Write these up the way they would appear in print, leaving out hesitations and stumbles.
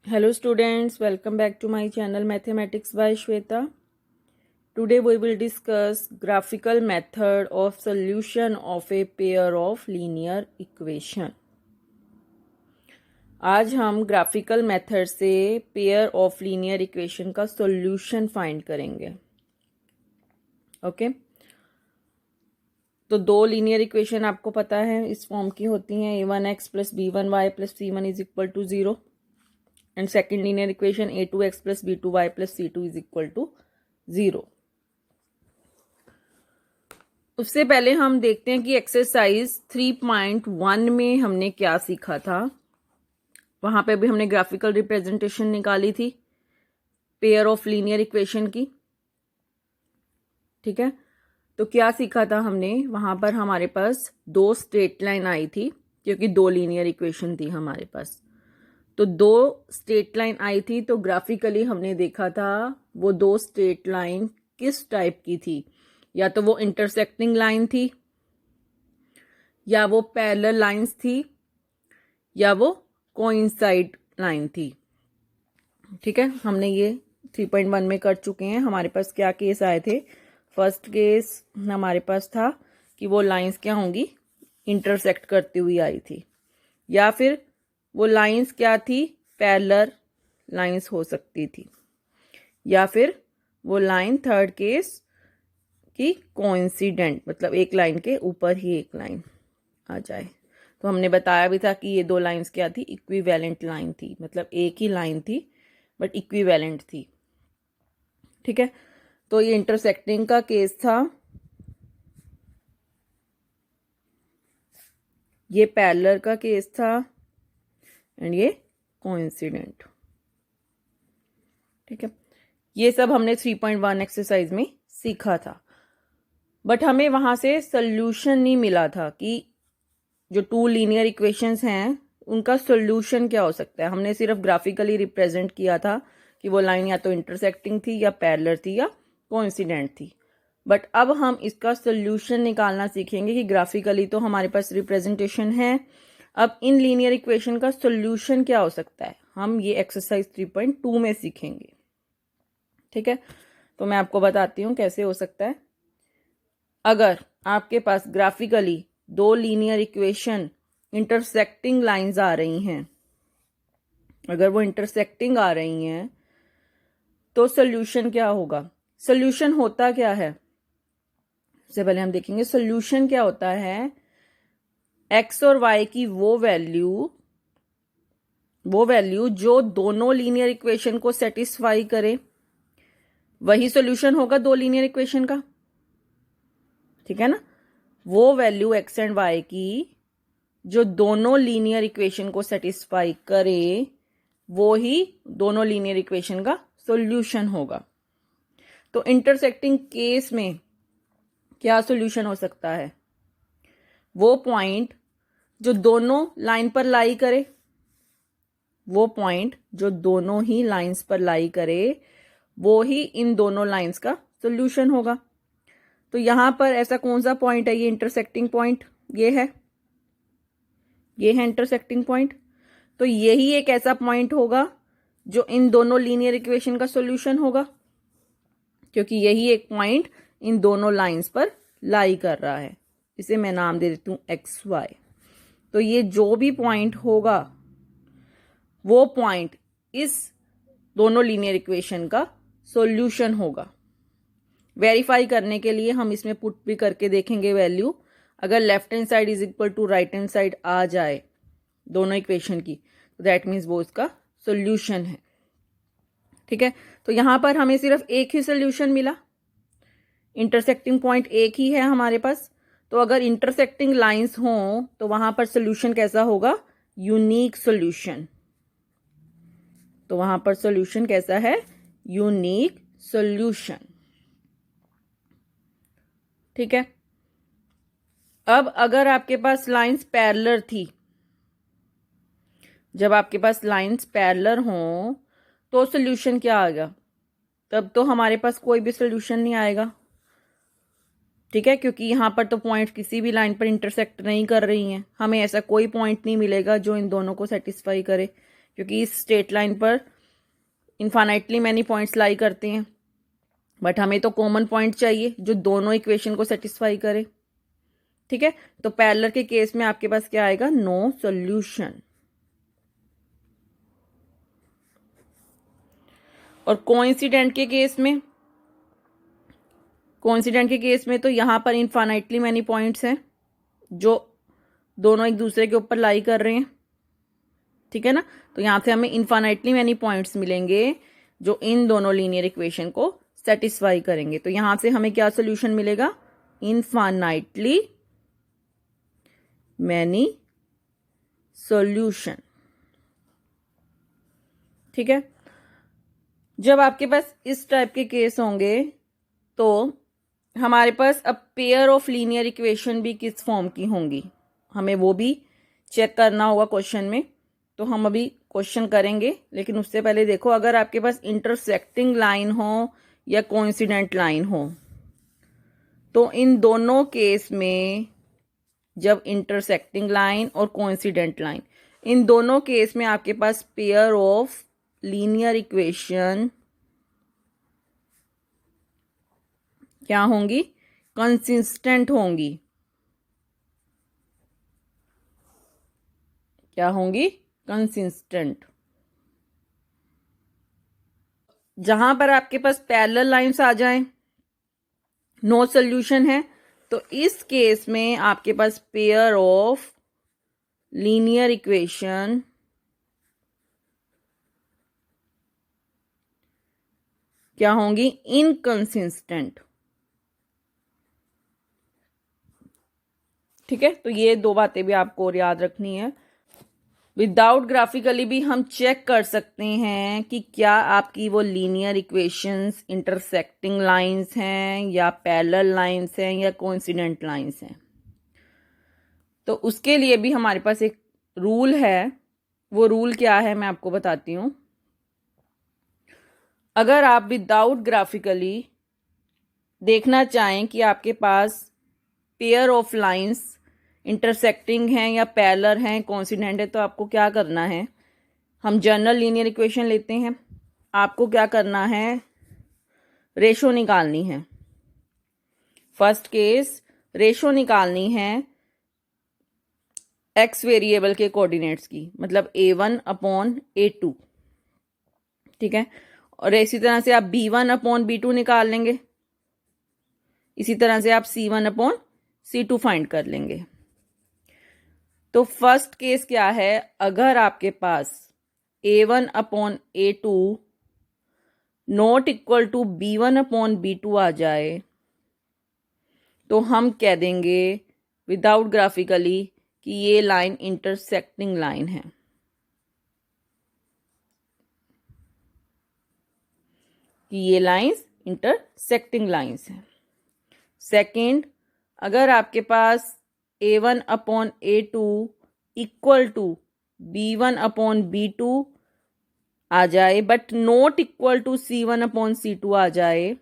Hello students, welcome back to my channel Mathematics by Shweta. Today we will discuss graphical method of solution of a pair of linear equation. आज हम graphical method से pair of linear equation का solution find करेंगे. Okay तो दो linear equation आपको पता है इस फॉर्म की होती हैं a1x plus b1y plus c1 is equal to 0 and second linear equation a2x plus b2y plus c2 is equal to 0. उससे पहले हम देखते हैं कि एक्सरसाइज 3.1 में हमने क्या सीखा था. वहां पे भी हमने ग्राफिकल रिप्रेजेंटेशन निकाली थी पेयर ऑफ लीनियर इक्वेशन की. ठीक है, तो क्या सीखा था हमने. वहां पर हमारे पास दो स्ट्रेट लाइन आई थी क्योंकि दो लीनियर इक्वेशन थी हमारे पास. तो दो स्ट्रेट लाइन आई थी तो ग्राफिकली हमने देखा था वो दो स्ट्रेट लाइन किस टाइप की थी. या तो वो इंटरसेक्टिंग लाइन थी, या वो पैरेलल लाइंस थी, या वो कोइंसाइड लाइन थी. ठीक है, हमने ये 3.1 में कर चुके हैं. हमारे पास क्या केस आए थे. फर्स्ट केस हमारे पास था कि वो लाइंस क्या होंगी, इंटरसेक्ट करती हुई आई थी, या फिर वो लाइंस क्या थी, पैरेलल लाइंस हो सकती थी, या फिर वो लाइन थर्ड केस की कोइंसिडेंट मतलब एक लाइन के ऊपर ही एक लाइन आ जाए. तो हमने बताया भी था कि ये दो लाइंस क्या थी, इक्विवेलेंट लाइन थी, मतलब एक ही लाइन थी बट इक्विवेलेंट थी. ठीक है, तो ये इंटरसेक्टिंग का केस था, ये पैरेलल का केस था एंड ये कोइंसिडेंट. ठीक है, ये सब हमने 3.1 एक्सरसाइज में सीखा था. बट हमें वहां से सोल्यूशन नहीं मिला था कि जो टू लीनियर इक्वेशंस हैं उनका सोल्यूशन क्या हो सकता है. हमने सिर्फ ग्राफिकली रिप्रेजेंट किया था कि वो लाइन या तो इंटरसेक्टिंग थी, या पैरेलल थी, या कोइंसिडेंट थी. बट अब हम इसका सोल्यूशन निकालना सीखेंगे कि ग्राफिकली तो हमारे पास रिप्रेजेंटेशन है, अब इन लीनियर इक्वेशन का सॉल्यूशन क्या हो सकता है हम ये एक्सरसाइज 3.2 में सीखेंगे. ठीक है, तो मैं आपको बताती हूँ कैसे हो सकता है. अगर आपके पास ग्राफिकली दो लीनियर इक्वेशन इंटरसेक्टिंग लाइंस आ रही हैं, अगर वो इंटरसेक्टिंग आ रही हैं तो सॉल्यूशन क्या होगा. सॉल्यूशन होता क्या है, सबसे पहले हम देखेंगे सॉल्यूशन क्या होता है. एक्स और वाई की वो वैल्यू जो दोनों लीनियर इक्वेशन को सेटिस्फाई करे, वही सॉल्यूशन होगा दो लीनियर इक्वेशन का. ठीक है ना, वो वैल्यू एक्स एंड वाई की जो दोनों लीनियर इक्वेशन को सेटिस्फाई करे वो ही दोनों लीनियर इक्वेशन का सॉल्यूशन होगा. तो इंटरसेक्टिंग केस में क्या सॉल्यूशन हो सकता है, वो पॉइंट जो दोनों लाइन पर लाई करे, वो पॉइंट जो दोनों ही लाइंस पर लाई करे वो ही इन दोनों लाइंस का सॉल्यूशन होगा. तो यहां पर ऐसा कौन सा पॉइंट है, ये इंटरसेक्टिंग पॉइंट, ये है इंटरसेक्टिंग पॉइंट. तो यही एक ऐसा पॉइंट होगा जो इन दोनों लीनियर इक्वेशन का सॉल्यूशन होगा, क्योंकि यही एक पॉइंट इन दोनों लाइंस पर लाई कर रहा है. इसे मैं नाम दे देती हूं एक्स वाई. तो ये जो भी पॉइंट होगा वो पॉइंट इस दोनों लीनियर इक्वेशन का सॉल्यूशन होगा. वेरीफाई करने के लिए हम इसमें पुट भी करके देखेंगे वैल्यू. अगर left hand side is equal to right hand side आ जाए दोनों इक्वेशन की, तो दैट मीन्स वो इसका सॉल्यूशन है. ठीक है, तो यहां पर हमें सिर्फ एक ही सॉल्यूशन मिला, इंटरसेक्टिंग पॉइंट एक ही है हमारे पास. तो अगर इंटरसेक्टिंग लाइंस हों तो वहां पर सॉल्यूशन कैसा होगा, यूनिक सॉल्यूशन. तो वहां पर सॉल्यूशन कैसा है, यूनिक सॉल्यूशन. ठीक है, अब अगर आपके पास लाइंस पैरेलल थी, जब आपके पास लाइंस पैरेलल हों तो सॉल्यूशन क्या आएगा, तब तो हमारे पास कोई भी सॉल्यूशन नहीं आएगा. ठीक है, क्योंकि यहां पर तो पॉइंट किसी भी लाइन पर इंटरसेक्ट नहीं कर रही हैं, हमें ऐसा कोई पॉइंट नहीं मिलेगा जो इन दोनों को सेटिस्फाई करे, क्योंकि इस स्ट्रेट लाइन पर इन्फाइनाइटली मैनी पॉइंट्स लाई करते हैं, बट हमें तो कॉमन पॉइंट चाहिए जो दोनों इक्वेशन को सेटिस्फाई करे। ठीक है, तो पैरेलल के केस में आपके पास क्या आएगा, नो सॉल्यूशन। और कोइंसिडेंट के केस में, कोइंसिडेंट के केस में तो यहां पर इनफाइनाइटली मैनी पॉइंट्स हैं जो दोनों एक दूसरे के ऊपर लाई कर रहे हैं। ठीक है ना, तो यहां से हमें इनफाइनाइटली मैनी पॉइंट्स मिलेंगे जो इन दोनों लीनियर इक्वेशन को सेटिस्फाई करेंगे। तो यहां से हमें क्या सोल्यूशन मिलेगा, इनफाइनाइटली मैनी सॉल्यूशन। ठीक है, जब आपके पास इस टाइप के केस होंगे तो हमारे पास अब पेयर ऑफ लीनियर इक्वेशन भी किस फॉर्म की होंगी, हमें वो भी चेक करना होगा क्वेश्चन में। तो हम अभी क्वेश्चन करेंगे, लेकिन उससे पहले देखो, अगर आपके पास इंटरसेक्टिंग लाइन हो या कोइंसिडेंट लाइन हो, तो इन दोनों केस में, जब इंटरसेक्टिंग लाइन और कोइंसिडेंट लाइन, इन दोनों केस में आपके पास पेयर ऑफ लीनियर इक्वेशन क्या होंगी, कंसिस्टेंट होंगी। क्या होंगी, कंसिस्टेंट। जहां पर आपके पास पैरेलल लाइंस आ जाएं, नो सॉल्यूशन है, तो इस केस में आपके पास पेयर ऑफ लीनियर इक्वेशन क्या होंगी, इनकंसिस्टेंट। ठीक है, तो ये दो बातें भी आपको और याद रखनी है। विदाउट ग्राफिकली भी हम चेक कर सकते हैं कि क्या आपकी वो लीनियर इक्वेशंस इंटरसेक्टिंग लाइंस हैं या पैरेलल लाइंस हैं या कोइंसिडेंट लाइंस हैं। तो उसके लिए भी हमारे पास एक रूल है। वो रूल क्या है मैं आपको बताती हूँ। अगर आप विदाउट ग्राफिकली देखना चाहें कि आपके पास पेयर ऑफ लाइंस इंटरसेक्टिंग हैं या पैरेलल हैं, कोइंसिडेंट है, तो आपको क्या करना है, हम जनरल लीनियर इक्वेशन लेते हैं। आपको क्या करना है, रेशो निकालनी है। फर्स्ट केस, रेशो निकालनी है एक्स वेरिएबल के कोऑर्डिनेट्स की, मतलब a1/a2। ठीक है, और इसी तरह से आप b1/b2 निकाल लेंगे। इसी तरह से आप c1/c2 फाइंड कर लेंगे। तो फर्स्ट केस क्या है, अगर आपके पास a1/a2 not equal to b1/b2 आ जाए, तो हम कह देंगे विदाउट ग्राफिकली कि ये लाइन इंटरसेक्टिंग लाइन है। कि ये लाइंस इंटरसेक्टिंग लाइंस हैं। सेकेंड, अगर आपके पास a1/a2 इक्वल टू b1/b2 आ जाए but not equal to c1/c2 आ जाए,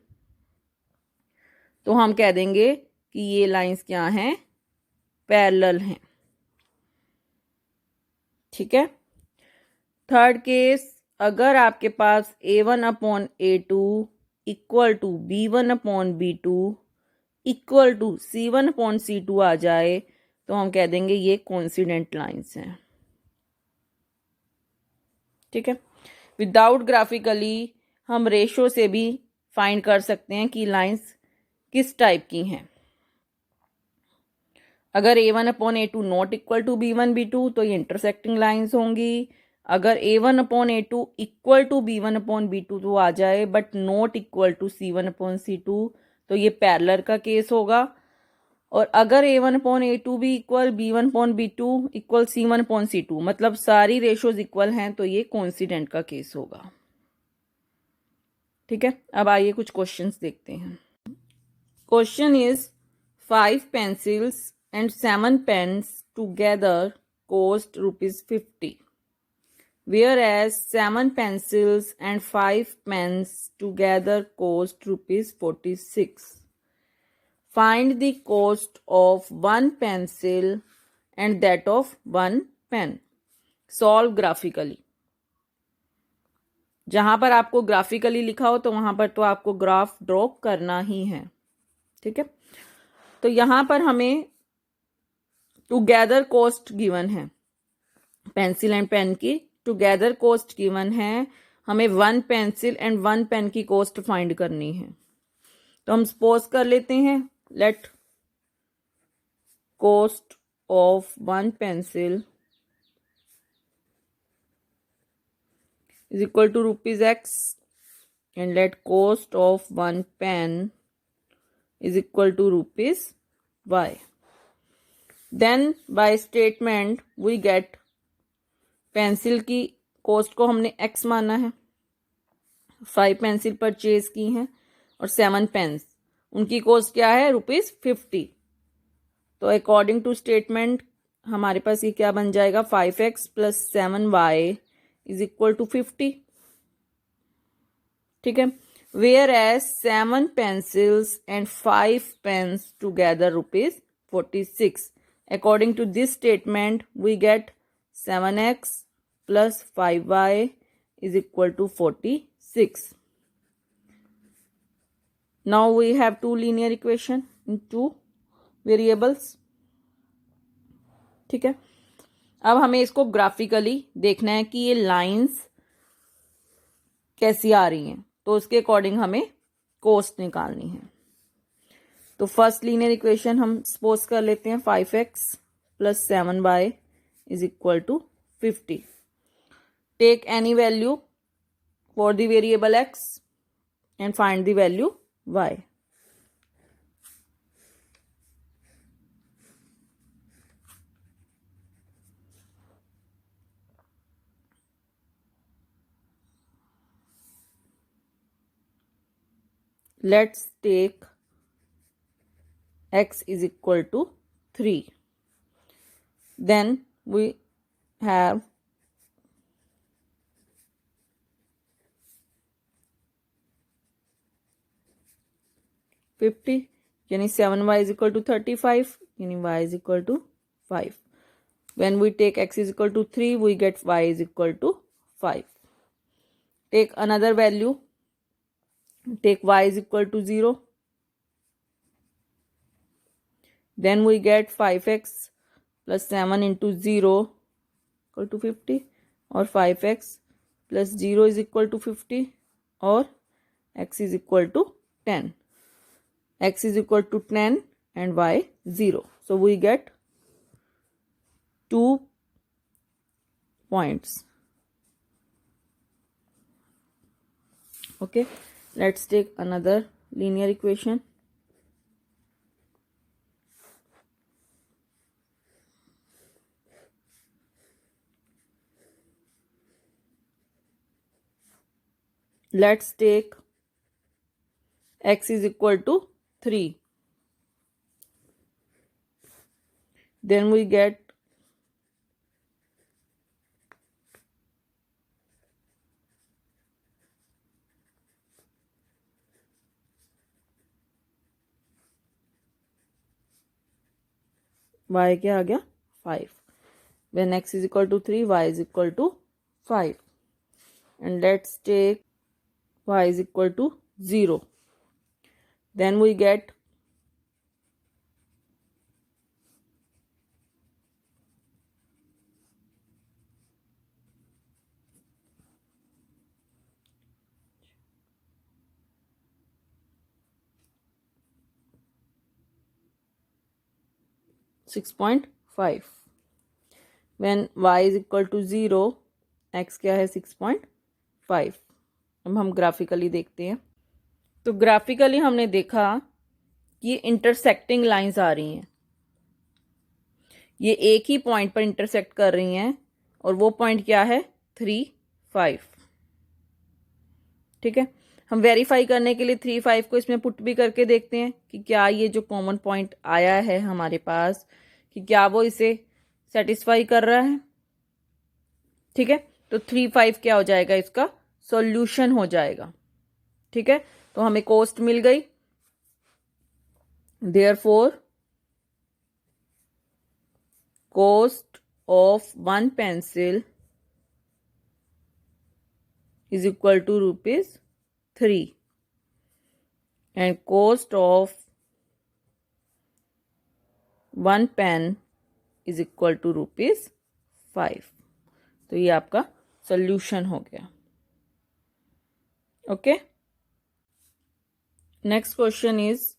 तो हम कह देंगे कि ये लाइंस क्या हैं, पैरेलल हैं। ठीक है, थर्ड केस, अगर आपके पास a1/a2 equal to b1/b2 equal to c1/c2 आ जाए, तो हम कह देंगे ये कोइंसिडेंट लाइंस हैं। ठीक है, विदाउट ग्राफिकली हम रेशो से भी फाइंड कर सकते हैं कि लाइंस किस टाइप की हैं। अगर a1/a2 not equal to b1/b2 तो ये इंटरसेक्टिंग लाइंस होंगी। अगर a1/a2 इक्वल टू b1/b2 तो आ जाए but not equal to c1/c2 तो ये पैरेलल का केस होगा। और अगर a1/a2 भी इक्वल b1/b2 इक्वल c1/c2, मतलब सारी रेशोज इक्वल हैं, तो ये कोइंसिडेंट का केस होगा। ठीक है, अब आइए कुछ क्वेश्चंस देखते हैं। Question is 5 pencils and 7 pens together cost ₹50, whereas 7 pencils and 5 pens together cost ₹46. Find the cost of one pencil and that of one pen. Solve graphically. जहां पर आपको ग्राफिकली लिखा हो तो वहां पर तो आपको ग्राफ ड्रॉ करना ही है, ठीक है। तो यहां पर हमें टुगेदर कॉस्ट गिवन है, पेंसिल एंड पेन की टुगेदर कॉस्ट गिवन है, हमें 1 पेंसिल एंड 1 पेन की कॉस्ट फाइंड करनी है। तो हम सपोज कर लेते हैं, let cost of 1 pencil is equal to rupees X and let cost of 1 pen is equal to rupees Y. Then by statement we get pencil की cost को हमने X माना है, 5 पेंसिल परचेज की हैं और 7 पेन्स, उनकी कॉस्ट क्या है ₹50। तो अकॉर्डिंग टू स्टेटमेंट हमारे पास ये क्या बन जाएगा, 5X + 7Y is equal to 50, ठीक है। Whereas 7 pencils and 5 pens together ₹46। According to this statement we get 7X + 5Y is equal to 46। Now we have two linear equation in two variables, ठीक है। अब हमें इसको graphically देखना है कि ये लाइंस कैसी आ रही हैं, तो उसके अकॉर्डिंग हमें कॉस्ट निकालनी है। तो फर्स्ट लीनियर इक्वेशन हम सपोज कर लेते हैं 5X + 7Y is equal to 50। Take any value for the variable X and find the value Y। Let's take X is equal to 3. Then we have 50, यानी 7Y is equal to 35, यानी Y is equal to 5. When we take X is equal to 3, we get Y is equal to 5. Take another value, take Y is equal to 0. Then we get 5X + 7 into 0 equal to 50, और 5X + 0 is equal to 50, और X is equal to 10. X is equal to 10 and Y 0. So we get 2 points. Okay, let's take another linear equation. Let's take X is equal to 3. Then we get Y क्या आ गया 5. When X is equal to 3, Y is equal to 5. And let's take Y is equal to 0. Then we get (6.5). When Y is equal to 0, X क्या है 6.5। अब हम graphically देखते हैं। तो graphically हमने देखा कि इंटरसेक्टिंग लाइंस आ रही हैं, ये एक ही पॉइंट पर इंटरसेक्ट कर रही हैं, और वो पॉइंट क्या है 3, 5, ठीक है। हम वेरीफाई करने के लिए 3, 5 को इसमें पुट भी करके देखते हैं कि क्या ये जो कॉमन पॉइंट आया है हमारे पास, कि क्या वो इसे सेटिस्फाई कर रहा है, ठीक है। तो 3, 5 क्या हो जाएगा, इसका सॉल्यूशन हो जाएगा, ठीक है। तो हमें कॉस्ट मिल गई, therefore cost of 1 pencil is equal to ₹3 and cost of 1 pen is equal to ₹5। तो ये आपका सोल्यूशन हो गया। Okay, next question is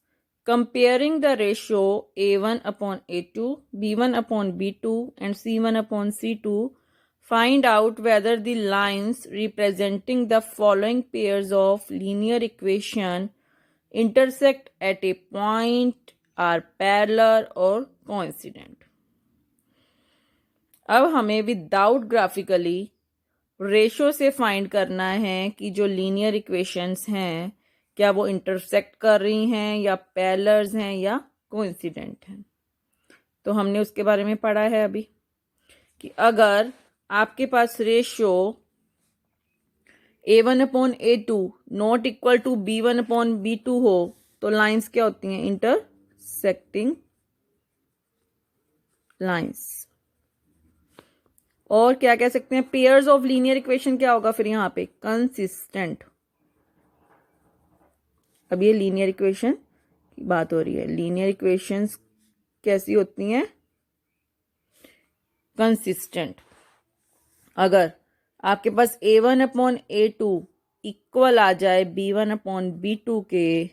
comparing the ratio A1 upon A2, B1 upon B2 and C1 upon C2, find out whether the lines representing the following pairs of linear equation intersect at a point, are parallel or coincident। अब हमें without graphically ratio से find करना है कि जो linear equations हैं क्या वो इंटरसेक्ट कर रही हैं या पैरेलल्स हैं या कोइंसिडेंट हैं। तो हमने उसके बारे में पढ़ा है अभी कि अगर आपके पास ratio A1 upon A2 not equal to B1 upon B2 हो तो लाइंस क्या होती हैं? Intersecting lines. और क्या कह सकते हैं? पेयर्स ऑफ लीनियर इक्वेशन क्या होगा फिर यहाँ पे? कंसिस्टेंट। अब ये लीनियर इक्वेशन की बात हो रही है। लीनियर इक्वेशंस कैसी होती हैं? कंसिस्टेंट। अगर आपके पास A1 अपॉन A2 इक्वल आ जाए B1 अपॉन B2 के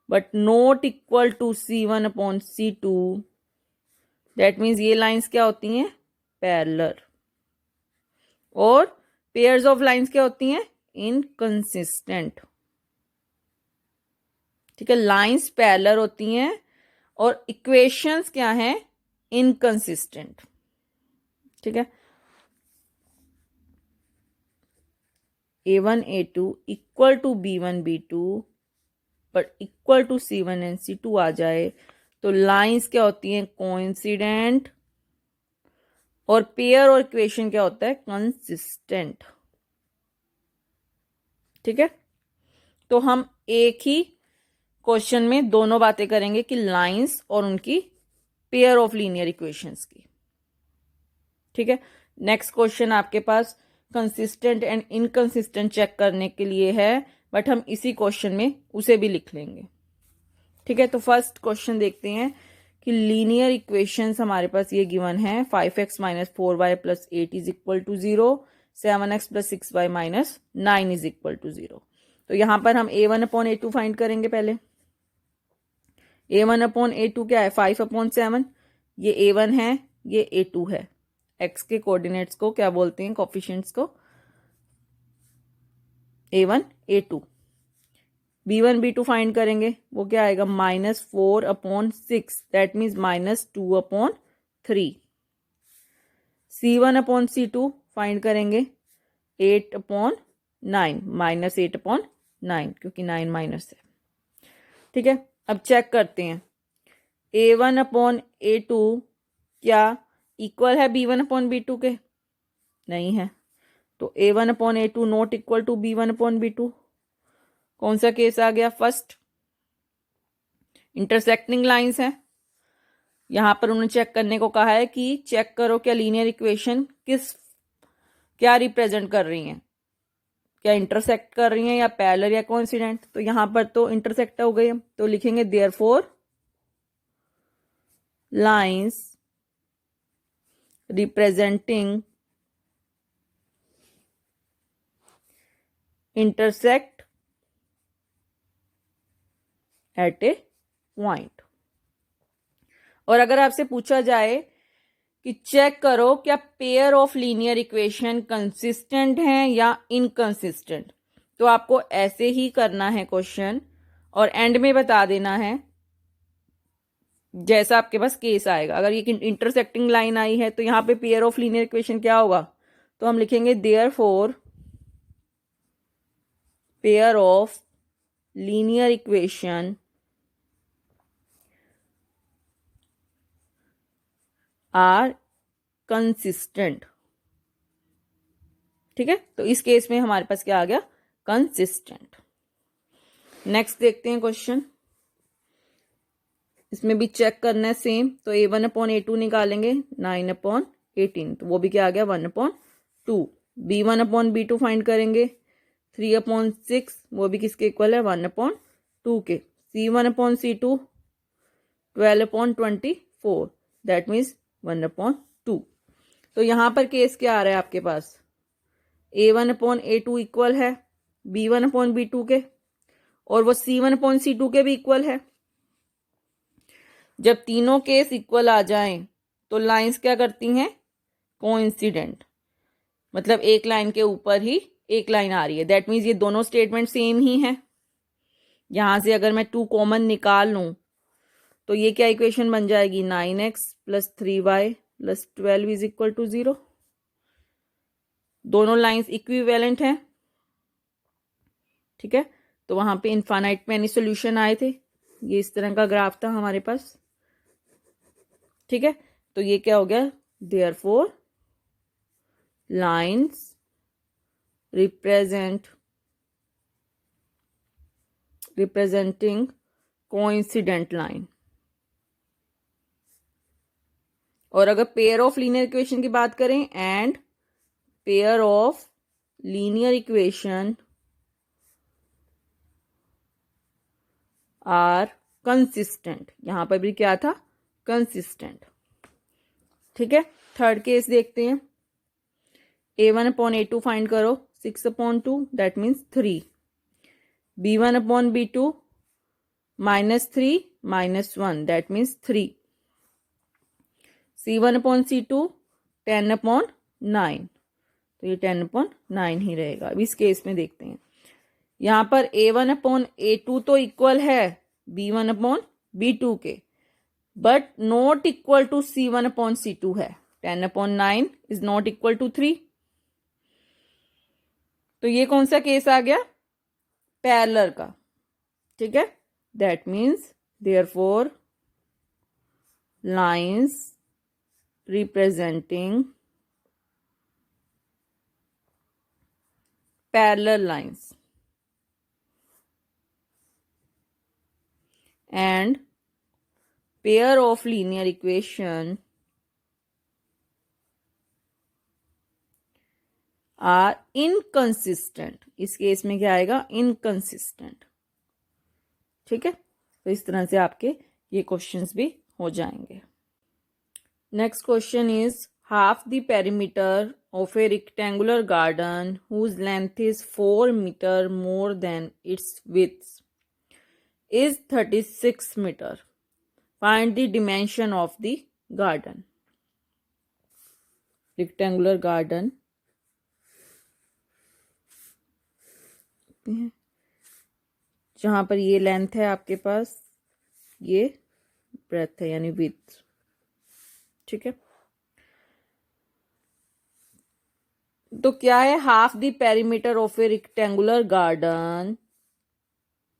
but not equal to C1 upon C2, that means ये लाइंस क्या होती हैं? पैरेलल। और पेयर्स ऑफ लाइंस क्या होती हैं? इनकंसिस्टेंट। ठीक है, लाइंस पैरेलल होती हैं और इक्वेशंस क्या हैं? इनकंसिस्टेंट। ठीक है, A1 A2 equal to B1 B2 but equal to C1 and C2 आ जाए तो लाइंस क्या होती हैं? कोइंसिडेंट। और पेयर और इक्वेशन क्या होता है? कंसिस्टेंट। ठीक है, तो हम एक ही क्वेश्चन में दोनों बातें करेंगे कि लाइंस और उनकी पेयर ऑफ लीनियर इक्वेशंस की। ठीक है, नेक्स्ट क्वेश्चन आपके पास कंसिस्टेंट एंड इनकंसिस्टेंट चेक करने के लिए है, बट हम इसी क्वेश्चन में उसे भी लिख लेंगे। ठीक है, तो फर्स्ट क्वेश्चन देखते हैं कि लीनियर इक्वेशंस हमारे पास ये गिवन है 5x minus 4y plus 8 is equal to 0, 7x plus 6y minus 9 is equal to 0। तो यहां पर हम A1 अपॉन A2 फाइंड करेंगे। पहले A1 अपॉन A2 क्या है? 5 अपॉन 7। ये A1 है, ये A2 है। x के कोऑर्डिनेट्स को क्या बोलते हैं? कोफिशिएंट्स को। A1 A2। B1 B2 find करेंगे, वो क्या आएगा? -4 upon 6, that means -2 upon 3। C1 upon C2 find करेंगे 8 अपॉन 9, -8 अपॉन 9 क्योंकि 9 माइनस है। ठीक है, अब चेक करते हैं A1 अपॉन A2 क्या इक्वल है B1 अपॉन B2 के? नहीं है। तो A1 upon A2 not equal to B1 upon B2। कौन सा केस आ गया? फर्स्ट। इंटरसेक्टिंग लाइंस है। यहां पर उन्होंने चेक करने को कहा है कि चेक करो क्या लीनियर इक्वेशन क्या रिप्रेजेंट कर रही हैं, क्या इंटरसेक्ट कर रही हैं या पैरेलल या कोइंसिडेंट। तो यहां पर तो इंटरसेक्ट हो गई, तो लिखेंगे therefore lines representing intersect at A point. और अगर आपसे पूछा जाए कि चेक करो क्या pair of linear equation consistent हैं या इनकंसिस्टेंट, तो आपको ऐसे ही करना है क्वेश्चन और एंड में बता देना है जैसा आपके पास केस आएगा। अगर ये इंटरसेक्टिंग लाइन आई है तो यहां पे पेयर ऑफ लीनियर इक्वेशन क्या होगा? तो हम लिखेंगे therefore pair of linear equation are consistent. ठीक है, तो इस केस में हमारे पास क्या आ गया? कंसिस्टेंट। नेक्स्ट देखते हैं क्वेश्चन। इसमें भी चेक करना है सेम। तो A1 अपॉन A2 निकालेंगे 9 अपॉन 18, तो वो भी क्या आ गया? 1 upon 2। B1 upon B2 find करेंगे 3/6 वो भी किसके इक्वल है, 1/2 के। C1/C2 12/24 that means 1/2। तो यहाँ पर केस क्या आ रहा है आपके पास, A1/A2 इक्वल है B1/B2 के, और वो C1/C2 के भी इक्वल है। जब तीनों केस इक्वल आ जाएं तो लाइंस क्या करती हैं, कोइंसिडेंट, मतलब एक लाइन के ऊपर ही एक लाइन आ रही है। दैट मीन्स ये दोनों स्टेटमेंट सेम ही है। यहां से अगर मैं 2 कॉमन निकाल लूं तो ये क्या इक्वेशन बन जाएगी, 9x + 3y + 12 is equal to 0। दोनों लाइंस इक्विवेलेंट हैं, ठीक है। तो वहां पे इनफाइनाइट में एनी सोल्यूशन आए थे, ये इस तरह का ग्राफ था हमारे पास, ठीक है। तो ये क्या हो गया, therefore lines representing coincident line. और अगर पेयर ऑफ लीनियर इक्वेशन की बात करें, and pair of linear equation are consistent, यहां पर भी क्या था, कंसिस्टेंट, ठीक है। थर्ड केस देखते हैं, A1/A2 फाइंड करो, 6/2 that means 3। B1/B2 -3 -1 that means 3। C1/C2 10/9, तो ये 10/9 ही रहेगा। अब इस केस में देखते हैं, यहां पर A1/A2 तो इक्वल है B1/B2 के, but not equal to C1/C2 है। 10/9 इज नॉट इक्वल टू 3। तो ये कौन सा केस आ गया, पैरेलल का, ठीक है। That means therefore lines representing parallel lines and pair of linear equation are inconsistent। इस केस में क्या आएगा, inconsistent, ठीक है। तो इस तरह से आपके ये क्वेश्चंस भी हो जाएंगे। Next question is, half the perimeter of a rectangular garden whose length is 4 meter more than its width is 36 meter. Find the dimension of the garden. Rectangular garden जहां पर ये लेंथ है आपके पास, ये ब्रेथ है यानी विड्थ, ठीक है। तो क्या है, half the perimeter of a rectangular garden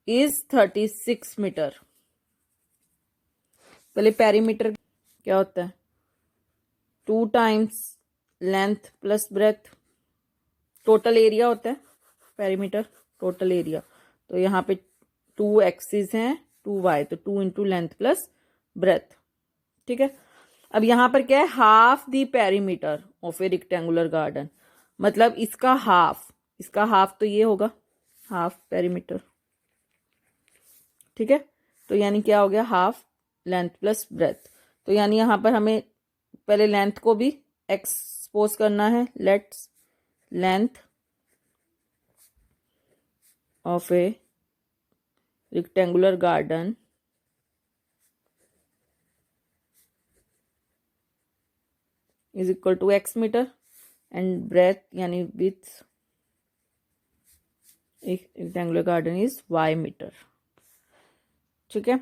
is 36 metre. पहले पेरीमीटर क्या होता है, 2 times length plus breadth, total area होता है पेरीमीटर, टोटल एरिया। तो यहाँ पे 2 एक्सिस हैं, 2y, तो 2 इंटू लेंथ प्लस ब्रेथ, ठीक है। अब यहां पर क्या है, half the perimeter of a rectangular garden, मतलब इसका हाफ तो ये होगा, हाफ पेरीमीटर, ठीक है। तो यानी क्या हो गया, हाफ लेंथ प्लस ब्रेथ। तो यानी यहां पर हमें पहले लेंथ को भी एक्सपोज करना है। Let's length of a rectangular garden is equal to x metre and breadth यानी width rectangular garden is y metre, ठीक है।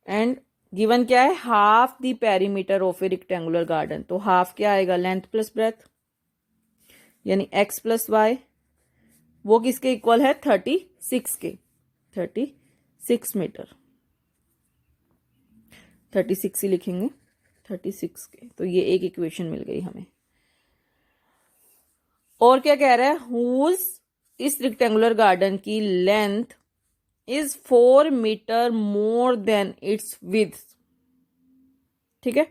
एंड गिवन क्या है, half the perimeter of a rectangular garden, तो हाफ क्या आएगा, लेंथ प्लस ब्रेथ यानी x plus y, वो किसके इक्वल है, 36 के, 36 मीटर, 36 ही लिखेंगे, 36 के। तो ये एक इक्वेशन मिल गई हमें। और क्या कह रहा है, हुज, इस रेक्टेंगुलर गार्डन की length is 4 metre more than its width, ठीक है।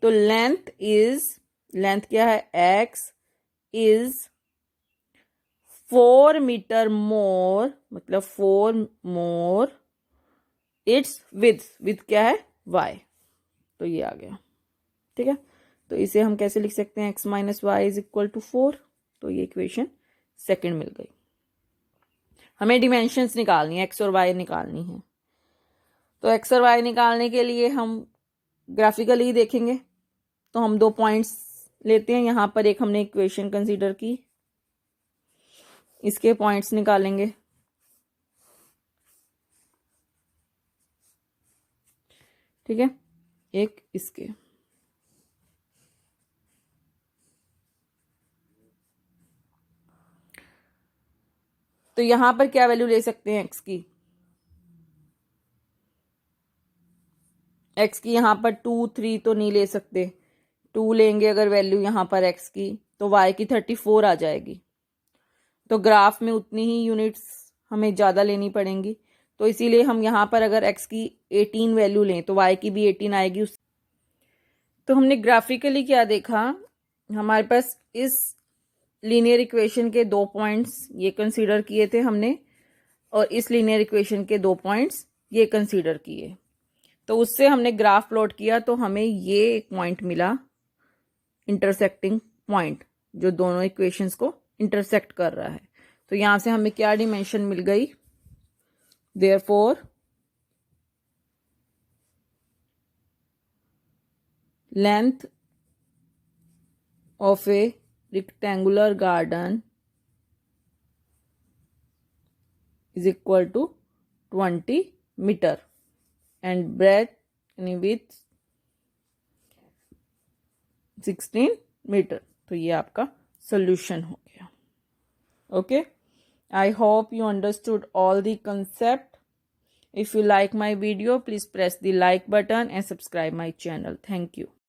तो लेंथ क्या है, x इज 4 मीटर मोर, मतलब 4 मोर इट्स विथ क्या है, y। तो ये आ गया, ठीक है। तो इसे हम कैसे लिख सकते हैं, x minus y is equal to 4। तो ये इक्वेशन सेकंड मिल गई। हमें डिमेंशंस निकालनी है, x और y निकालनी है। तो x और y निकालने के लिए हम ग्राफिकली देखेंगे। तो हम 2 पॉइंट्स लेते हैं, यहाँ पर एक हमने इक्वेशन कंसीडर की, इसके पॉइंट्स निकालेंगे। ठीक है, एक इसके। तो यहां पर क्या वैल्यू ले सकते हैं x की, x की यहां पर 2 3 तो नहीं ले सकते। 2 लेंगे अगर वैल्यू यहां पर x की, तो y की 34 आ जाएगी। तो ग्राफ में उतनी ही यूनिट्स हमें ज़्यादा लेनी पड़ेंगी। तो इसीलिए हम यहाँ पर अगर x की 18 वैल्यू लें तो y की भी 18 आएगी उस। तो हमने ग्राफिकली क्या देखा, हमारे पास इस लीनियर इक्वेशन के 2 पॉइंट्स ये कंसीडर किए थे हमने, और इस लीनियर इक्वेशन के 2 पॉइंट्स ये कंसीडर किए। तो उससे हमने ग्राफ प्लॉट किया, तो हमें ये एक पॉइंट मिला, इंटरसेक्टिंग पॉइंट, जो दोनों इक्वेशंस को इंटरसेक्ट कर रहा है। तो यहां से हमें क्या डिमेंशन मिल गई, therefore length of a rectangular garden is equal to 20 metre and breadth यानी width 16 मीटर। तो ये आपका सॉल्यूशन हो गया। Okay, I hope you understood all the concept. If you like my video, please press the like button and subscribe my channel. Thank you.